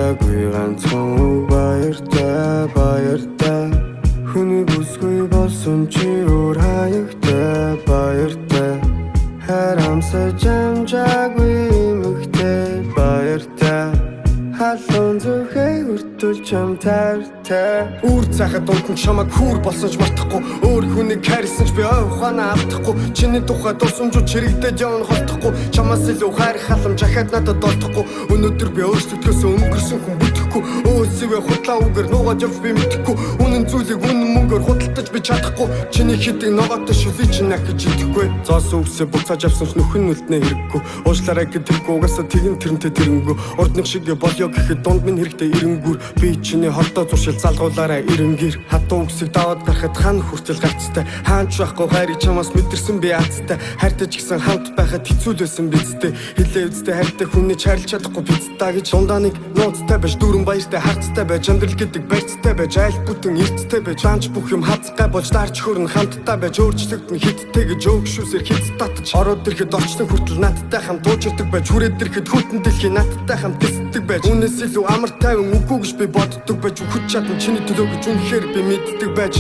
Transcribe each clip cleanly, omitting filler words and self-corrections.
чадаагүй ганцхан баяртай хүний бүсгүй болсон чи өөр хаягтай баяртай харамсаж амжаагүй эмэгтэй баяртай халуун зүрхээ хүртэл чам таартай үр цахад унтан чамаг хүүр болсон ч мартахгүй өөр хүнийг хайрсан ч би ой ухаанаа алдахгүй чиний тухай дурсамжууд чирэгдээд явна холдохгүй чамаас илүү хайрах халамж ахаад надад олдохгүй өнөөдөр би өөрсдөөсөө өнгөрсөн хүн бүтэхгүй өөсөө хутлаа үгээр нуугаад явж би мэдэхгүй үнэн зүйлийг үнэн мөнгөөр худалдаж би чадахгүй чиний хэдийг ногоотой шүлий чинь ахиж идэхгүй зоосон үгсээ буцааж авсан ч нөхөн нүлтнээ хэрэггүй уушлаарай гэдэггүй угаасаа тэгин тэрнтэй тэрнгүү урднах шиг болё гэхэд дунд минь хэрэгтэй эренгүүр би чиний хордоо зуршил залгуулаарай эренгэр хатуу үгсийг даваад гарахад хан хүртэл гарцтай хаач байхгүй хайрыг чамаас мэдэрсэн би азтай хайртай ч гэсэн хамт байхад хэцүү байсан бидтэй хэлээ үстэй хайртай хүнээ чарлж чадахгүй бидтэй гэж дундаа нэг нууцтай байж дүүрэн баяртай харцтай байж амьдрал гэдэг барьцтай байж айл бүтэн эрттэй байж данч бүх юм хацгай болж дарч хөрн хамттай байж өөрчлөгдөн хиттэй гэж өөгшүүсээр хит татж ороод ирэхэд орчлон хүртэл надтай хамт дуужирдаг байж хүрээд ирэхэд хүтэн дэлхий надтай хамт дэсдэг байж үнээс илүү амар тайван үгүй гэж би боддог байж хүч чадна чиний төлөө гэж үнэхээр би мэддэг байж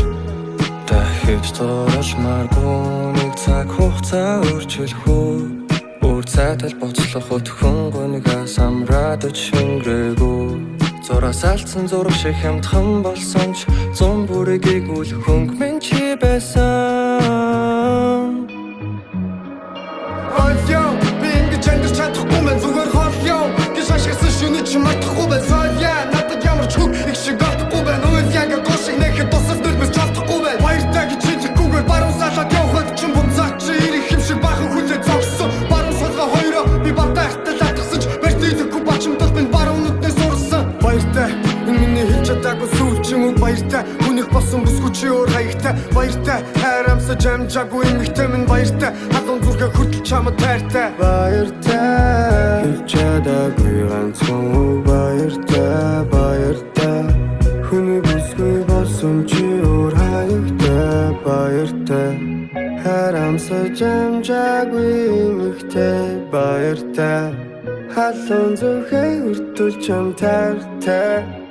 дахиж зуршмааргүй нэг цаг хугацаа өөрчлөх үү өөр цайтал боцлох өтхөн гонигаас амраадаж шингрээгүү зураас алдсан зураг шиг хямдхан болсон ч зун бүрийг игүүл хөнгө минь чи байсан Олё би ингэж амьдарч чадахгүй мэн зүгээр холё гэж ашигласан шүний чи мартахгүй бай соёа надад ямар ч хөг их шиг олдохгүй байна үйл яг гошиг нэхэд тусах нэрмэс чадахгүй байна баяртай гэж хэлэхгүйгээр баруун салаад явхад чин бунцаач чи ирэх юм шиг бахан хүлээ зогссон баруун солгоо хоёроо би батайхтай латгсаж барьдээхгүй бачимтал минь баруун нүднээ сурсан баяртай энэ миний хэлж чадаагүй сүүл ч юм уу баяртай хүнийх болсон бүсгүй чи өөр хаягтай баяртай хайрамсаж амжаагүй эмэгтэй минь баяртай халуун зүрхээ хүртэл чамд таартай баяртай хэлж чадаагүй ганцхан баяртай хүний бүсгүй болсон чи өөр хаягтай баяртай харамсаж амжаагүй эмэгтэй баяртай халуун зүрхээ хүртэл чам таартай